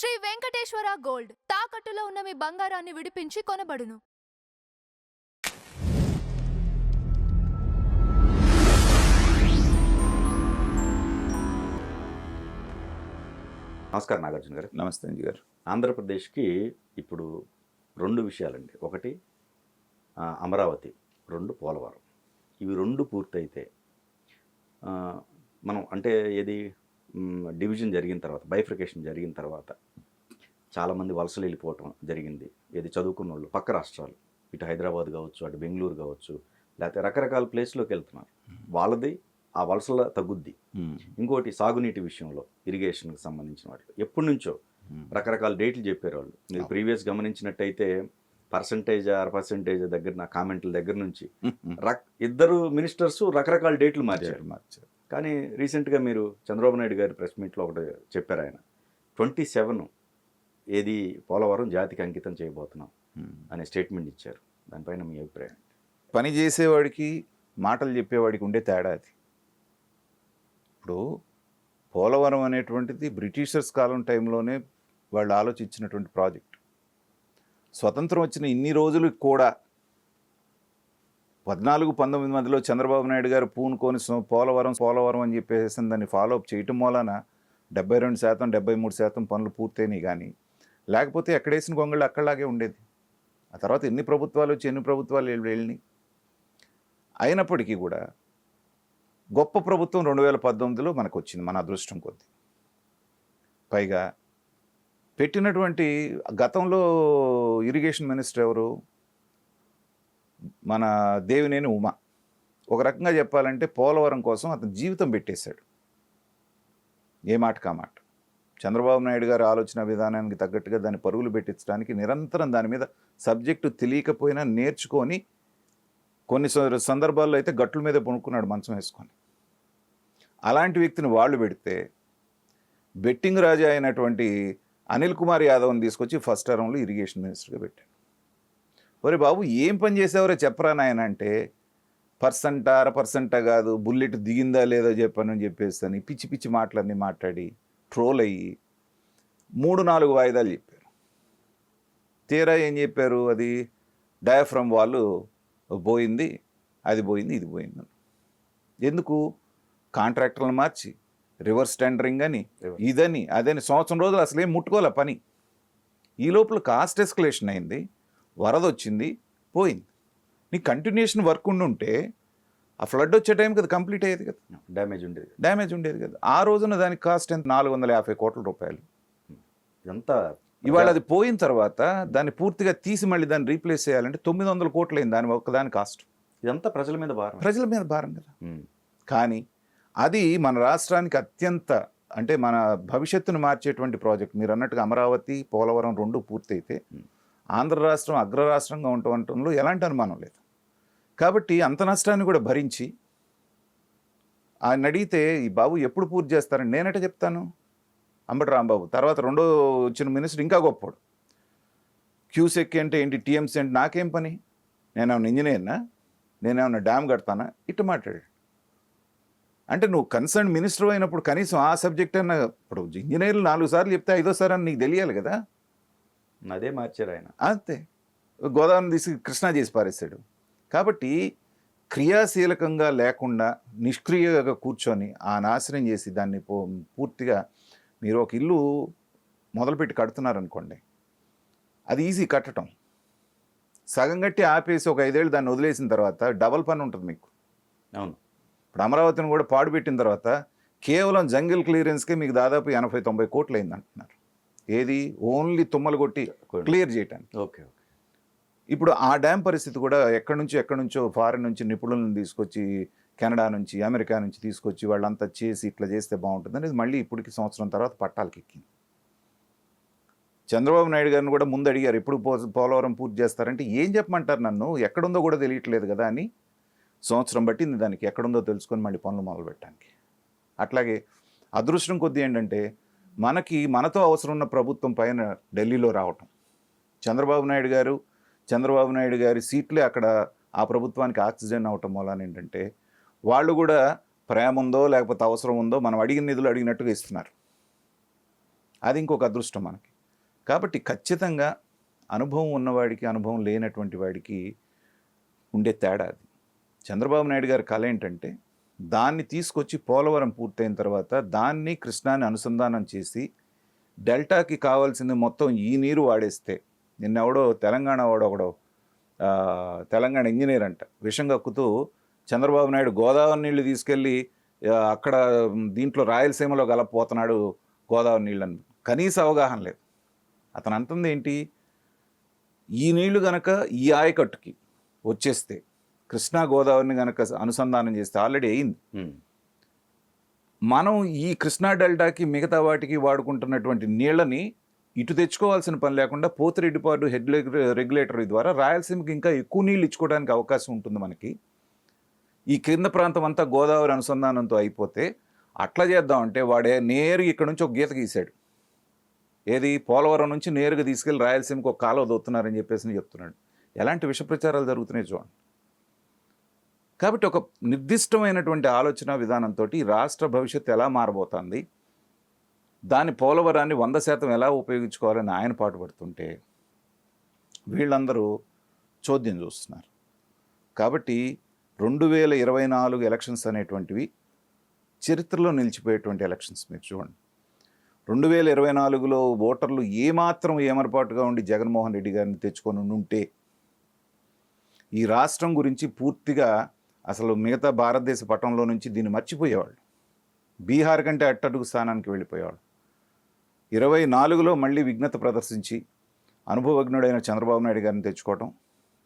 Shri Venkateswara gold తాకట్టులో ఉన్న మీ బంగారాన్ని విడిపించి కొనబడును. నమస్కారం నాగార్జున గారు. నమస్తే అంజీ గారు. ఆంధ్రప్రదేశ్కి ఇప్పుడు 2 విషయాలండి. ఒకటి అమరావతి, 2 పోలవరం. ఇవి 2 పూర్తయితే మనం అంటే ఏది డివిజన్ జరిగిన తర్వాత, బైఫ్రికేషన్ జరిగిన తర్వాత చాలామంది వలసలు వెళ్ళిపోవటం జరిగింది. ఏది చదువుకున్న వాళ్ళు పక్క రాష్ట్రాలు, ఇటు హైదరాబాద్ కావచ్చు, అటు బెంగళూరు కావచ్చు, లేకపోతే రకరకాల ప్లేస్లోకి వెళ్తున్నారు. వాళ్ళది ఆ వలసల తగ్గుద్ది. ఇంకోటి సాగునీటి విషయంలో, ఇరిగేషన్కి సంబంధించిన వాటిలో ఎప్పటి నుంచో రకరకాల డేట్లు చెప్పారు వాళ్ళు. మీరు ప్రీవియస్ గమనించినట్టయితే పర్సంటేజ్ దగ్గర, నా కామెంట్ల దగ్గర నుంచి ఇద్దరు మినిస్టర్స్ రకరకాల డేట్లు మార్చారు. కానీ రీసెంట్గా మీరు చంద్రబాబు నాయుడు గారి ప్రెస్ మీట్లో ఒకటి చెప్పారు. ఆయన 27 ఏది పోలవరం జాతికి అంకితం చేయబోతున్నాం అనే స్టేట్మెంట్ ఇచ్చారు. దానిపైన మీ అభిప్రాయం? పని చేసేవాడికి మాటలు చెప్పేవాడికి ఉండే తేడా అది. ఇప్పుడు పోలవరం అనేటువంటిది బ్రిటిషర్స్ కాలం టైంలోనే వాళ్ళు ఆలోచించినటువంటి ప్రాజెక్ట్. స్వతంత్రం వచ్చిన ఇన్ని రోజులు కూడా 14-19 మధ్యలో చంద్రబాబు నాయుడు గారు పూనుకొని పోలవరం అని చెప్పేసి దాన్ని ఫాలో అప్ చేయటం వలన 72%, 73% పనులు పూర్తయినాయి. కానీ లేకపోతే ఎక్కడేసిన గొంగళ్ళు అక్కడలాగే ఉండేది. ఆ తర్వాత ఎన్ని ప్రభుత్వాలు వెళ్ళినాయి. అయినప్పటికీ కూడా గొప్ప ప్రభుత్వం 2018లో మనకు వచ్చింది, మన అదృష్టం కొద్ది. పైగా పెట్టినటువంటి గతంలో ఇరిగేషన్ మినిస్టర్ ఎవరు, మన దేవినేని ఉమా. ఒక రకంగా చెప్పాలంటే పోలవరం కోసం అతను జీవితం పెట్టేశాడు. ఏ మాట కా మాట. చంద్రబాబు నాయుడు గారు ఆలోచన విధానానికి తగ్గట్టుగా దాన్ని పరుగులు పెట్టించడానికి నిరంతరం దాని మీద సబ్జెక్టు తెలియకపోయినా నేర్చుకొని కొన్ని సందర్భాల్లో అయితే గట్ల మీద పొనుక్కున్నాడు మంచం వేసుకొని. అలాంటి వ్యక్తిని వాళ్ళు పెడితే బెట్టింగ్ రాజా అయినటువంటి అనిల్ కుమార్ యాదవ్ని తీసుకొచ్చి ఫస్ట్ టర్మ్లో ఇరిగేషన్ మినిస్టర్గా పెట్టాడు. ఒరే బాబు, ఏం పని చేసేవరో చెప్పరా నాయన అంటే, 1% కాదు, బుల్లెట్ దిగిందా లేదో చెప్పానని చెప్పేసి పిచ్చి పిచ్చి మాటలన్నీ మాట్లాడి ట్రోల్ అయ్యి 3-4 వాయిదాలు చెప్పారు. తీరా ఏం చెప్పారు, అది డయాఫ్రమ్ వాళ్ళు పోయింది, అది పోయింది, ఇది పోయింది. ఎందుకు? కాంట్రాక్టర్లను మార్చి రివర్స్ టెండరింగ్ అని, ఇదని అదని సంవత్సరం రోజులు అసలు ఏం ముట్టుకోలే పని. ఈ లోపల కాస్ట్ ఎస్కలేషన్ అయింది, వరద వచ్చింది, పోయింది. నీ కంటిన్యూషన్ వర్క్ ఉండుంటే ఆ ఫ్లడ్ వచ్చే టైంకి అది కంప్లీట్ అయ్యేది కదా, డ్యామేజ్ ఉండేది కదా. ఆ రోజున దానికి కాస్ట్ ఎంత? 450 కోట్ల రూపాయలు. ఇదంతా ఇవాళ అది పోయిన తర్వాత దాన్ని పూర్తిగా తీసి మళ్ళీ దాన్ని రీప్లేస్ చేయాలంటే 900 కోట్లు అయింది దాని ఒక్కదాని కాస్ట్. ఇదంతా ప్రజల మీద భారం కదా. కానీ అది మన రాష్ట్రానికి అత్యంత, అంటే మన భవిష్యత్తును మార్చేటువంటి ప్రాజెక్ట్. మీరు అన్నట్టుగా అమరావతి, పోలవరం 2 పూర్తయితే ఆంధ్ర రాష్ట్రం అగ్రరాష్ట్రంగా ఉండటంలో ఎలాంటి అనుమానం లేదు. కాబట్టి అంత నష్టాన్ని కూడా భరించి ఆయన అడిగితే, ఈ బాబు ఎప్పుడు పూర్తి చేస్తారని నేనట చెప్తాను, అంబటి రాంబాబు. తర్వాత రెండో వచ్చిన మినిస్టర్ ఇంకా గొప్పవాడు. క్యూసెక్ అంటే ఏంటి, టీఎంసీ అంటే నాకేం పని, నేనేమన్నా ఇంజనీర్నా, నేనేమన్నా డ్యామ్ కడతానా, ఇట్టు మాట్లాడాడు. అంటే నువ్వు కన్సర్న్ మినిస్టర్ అయినప్పుడు కనీసం ఆ సబ్జెక్ట్ అన్న, ఇప్పుడు ఇంజనీర్లు 4 సార్లు చెప్తే 5వ సారి అని నీకు తెలియాలి కదా. అదే మార్చారు ఆయన. అంతే, గోదావరిని తీసి కృష్ణా చేసి పారేశాడు. కాబట్టి క్రియాశీలకంగా లేకుండా నిష్క్రియంగా కూర్చొని ఆ నాశనం చేసి దాన్ని పూర్తిగా, మీరు ఒక ఇల్లు మొదలుపెట్టి కడుతున్నారనుకోండి, అది ఈజీ కట్టడం. సగం కట్టి ఆపేసి ఒక 5 ఏళ్ళు దాన్ని వదిలేసిన తర్వాత డబల్ పని ఉంటుంది మీకు. అవును. ఇప్పుడు అమరావతిని కూడా పాడుపెట్టిన తర్వాత కేవలం జంగిల్ క్లియరెన్స్కే మీకు దాదాపు 80-90 కోట్లు అయింది అంటున్నారు. ఏది? ఓన్లీ తుమ్మలు కొట్టి క్లియర్ చేయటానికి. ఓకే. ఇప్పుడు ఆ డ్యామ్ పరిస్థితి కూడా ఎక్కడి నుంచో ఫారిన్ నుంచి నిపుణులను తీసుకొచ్చి, కెనడా నుంచి, అమెరికా నుంచి తీసుకొచ్చి వాళ్ళంతా చేసి ఇట్లా చేస్తే బాగుంటుంది అనేది మళ్ళీ ఇప్పటికి సంవత్సరం తర్వాత పట్టాలకి ఎక్కింది. చంద్రబాబు నాయుడు గారిని కూడా ముందు అడిగారు, ఎప్పుడు పోలవరం పూర్తి చేస్తారంటే, ఏం చెప్పమంటారు నన్ను, ఎక్కడుందో కూడా తెలియట్లేదు కదా అని. సంవత్సరం పట్టింది దానికి ఎక్కడుందో తెలుసుకొని మళ్ళీ పనులు మొదలు పెట్టడానికి. అట్లాగే అదృష్టం కొద్దీ ఏంటంటే, మనతో అవసరం ఉన్న ప్రభుత్వం పైన ఢిల్లీలో రావటం, చంద్రబాబు నాయుడు గారి సీట్లే అక్కడ ఆ ప్రభుత్వానికి ఆక్సిజన్ అవటం వలన ఏంటంటే, వాళ్ళు కూడా ప్రేమ ఉందో లేకపోతే అవసరం ఉందో మనం అడిగిన నిధులు అడిగినట్టుగా ఇస్తున్నారు. అది ఇంకొక అదృష్టం మనకి. కాబట్టి ఖచ్చితంగా అనుభవం ఉన్నవాడికి అనుభవం లేనటువంటి వాడికి ఉండే తేడా అది. చంద్రబాబు నాయుడు గారి కళ ఏంటంటే దాన్ని తీసుకొచ్చి పోలవరం పూర్తయిన తర్వాత దాన్ని కృష్ణాని అనుసంధానం చేసి డెల్టాకి కావాల్సింది మొత్తం ఈ నీరు వాడేస్తే, నిన్నెవడో తెలంగాణ వాడొకడో తెలంగాణ ఇంజనీర్ అంట విషం కక్కుతూ చంద్రబాబు నాయుడు గోదావరి నీళ్లు తీసుకెళ్ళి అక్కడ దీంట్లో రాయలసీమలో గలపోతున్నాడు గోదావరి నీళ్ళని. కనీస అవగాహన లేదు. అతను అంటుంది ఏంటి, ఈ నీళ్లు గనక ఈ ఆయకట్టుకి వచ్చేస్తే కృష్ణా గోదావరిని గనక అనుసంధానం చేస్తే ఆల్రెడీ అయింది. మనం ఈ కృష్ణా డెల్టాకి మిగతా వాటికి వాడుకుంటున్నటువంటి నీళ్ళని ఇటు తెచ్చుకోవాల్సిన పని లేకుండా పోతిరెడ్డిపాడు హెడ్ రెగ్యులేటరీ ద్వారా రాయలసీమకి ఇంకా ఎక్కువ నీళ్ళు ఇచ్చుకోవడానికి అవకాశం ఉంటుంది మనకి. ఈ కింద ప్రాంతం అంతా గోదావరి అనుసంధానంతో అయిపోతే అట్లా చేద్దామంటే వాడే నేరు ఇక్కడ నుంచి ఒక గీత గీశాడు. ఏది, పోలవరం నుంచి నేరుగా తీసుకెళ్ళి రాయలసీమకి ఒక కాలువ దొత్తున్నారని చెప్పేసి చెప్తున్నాడు. ఎలాంటి విష ప్రచారాలు జరుగుతున్నాయి చూడండి. కాబట్టి ఒక నిర్దిష్టమైనటువంటి ఆలోచన విధానంతో రాష్ట్ర భవిష్యత్తు ఎలా మారబోతుంది, దాని పోలవరాన్ని 100% ఎలా ఉపయోగించుకోవాలని ఆయన పాటుపడుతుంటే వీళ్ళందరూ చోద్యం చూస్తున్నారు. కాబట్టి 2024 ఎలక్షన్స్ అనేటువంటివి చరిత్రలో నిలిచిపోయేటువంటి ఎలక్షన్స్. మీరు చూడండి, 2024లో ఓటర్లు ఏమాత్రం ఏమరపాటుగా ఉండి జగన్మోహన్ రెడ్డి గారిని తెచ్చుకొని ఉంటే ఈ రాష్ట్రం గురించి పూర్తిగా అసలు మిగతా భారతదేశ పటంలో నుంచి దీన్ని మర్చిపోయేవాళ్ళు. బీహార్ కంటే అట్టడుగు స్థానానికి వెళ్ళిపోయేవాళ్ళు. 24లో మళ్ళీ విఘ్నత ప్రదర్శించి అనుభవజ్ఞుడైన చంద్రబాబు నాయుడు గారిని తెచ్చుకోవటం,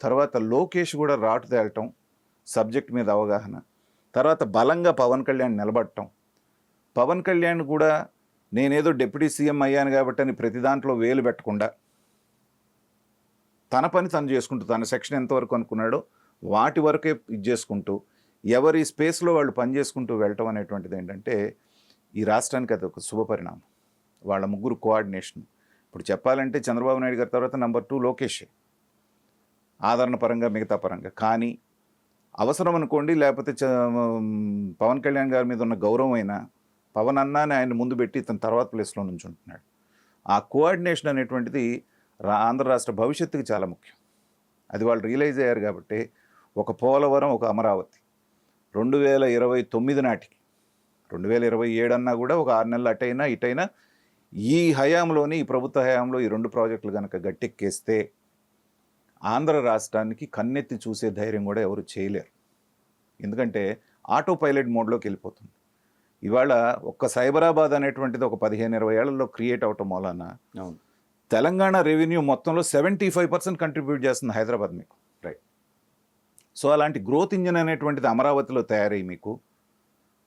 తర్వాత లోకేష్ కూడా రాటు తేలటం, సబ్జెక్ట్ మీద అవగాహన, తర్వాత బలంగా పవన్ కళ్యాణ్ నిలబడటం. పవన్ కళ్యాణ్ కూడా నేనేదో డిప్యూటీ సీఎం అయ్యాను కాబట్టి అని ప్రతి దాంట్లో వేలు పెట్టకుండా తన పని తను చేసుకుంటూ, తన సెక్షన్ ఎంతవరకు అనుకున్నాడో వాటి వరకే ఇది చేసుకుంటూ ఎవరి స్పేస్లో వాళ్ళు పని చేసుకుంటూ వెళ్ళటం అనేటువంటిది ఏంటంటే ఈ రాష్ట్రానికి అది ఒక శుభపరిణామం. వాళ్ళ ముగ్గురు కోఆర్డినేషన్. ఇప్పుడు చెప్పాలంటే చంద్రబాబు నాయుడు గారి తర్వాత నెంబర్ 2 లోకేషే, ఆదరణ పరంగా మిగతా పరంగా. కానీ అవసరం అనుకోండి, లేకపోతే పవన్ కళ్యాణ్ గారి మీద ఉన్న గౌరవం అయినా పవన్ అన్నాని ఆయన ముందు పెట్టి తన తర్వాత ప్లేస్లో నుంచి ఉంటున్నాడు. ఆ కోఆర్డినేషన్ అనేటువంటిది ఆంధ్ర రాష్ట్ర భవిష్యత్తుకి చాలా ముఖ్యం. అది వాళ్ళు రియలైజ్ అయ్యారు. కాబట్టి ఒక పోలవరం, ఒక అమరావతి 2029 నాటికి, 2027 అన్నా కూడా ఒక 6 నెలలు అటైనా ఇటైనా ఈ హయాంలోని, ఈ ప్రభుత్వ హయాంలో ఈ 2 ప్రాజెక్టులు కనుక గట్టెక్కేస్తే ఆంధ్ర రాష్ట్రానికి కన్నెత్తి చూసే ధైర్యం కూడా ఎవరు చేయలేరు. ఎందుకంటే ఆటో పైలట్ మోడ్లోకి వెళ్ళిపోతుంది. ఇవాళ ఒక్క సైబరాబాద్ అనేటువంటిది ఒక 15-20 ఏళ్లలో క్రియేట్ అవటం మూలాన తెలంగాణ రెవెన్యూ మొత్తంలో 75% కంట్రిబ్యూట్ చేస్తుంది హైదరాబాద్ మీకు. రైట్. సో అలాంటి గ్రోత్ ఇంజిన్ అనేటువంటిది అమరావతిలో తయారయ్యి మీకు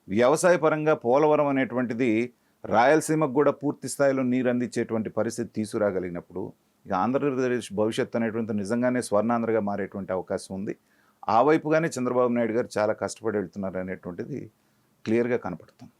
వ్యవసాయ పరంగా పోలవరం అనేటువంటిది రాయలసీమకు కూడా పూర్తి స్థాయిలో నీరు అందించేటువంటి పరిస్థితి తీసుకురాగలిగినప్పుడు ఇక ఆంధ్రప్రదేశ్ భవిష్యత్తు అనేటువంటి నిజంగానే స్వర్ణాంధ్రగా మారేటువంటి అవకాశం ఉంది. ఆ వైపుగానే చంద్రబాబు నాయుడు గారు చాలా కష్టపడి వెళ్తున్నారు అనేటువంటిది క్లియర్గా కనపడుతుంది.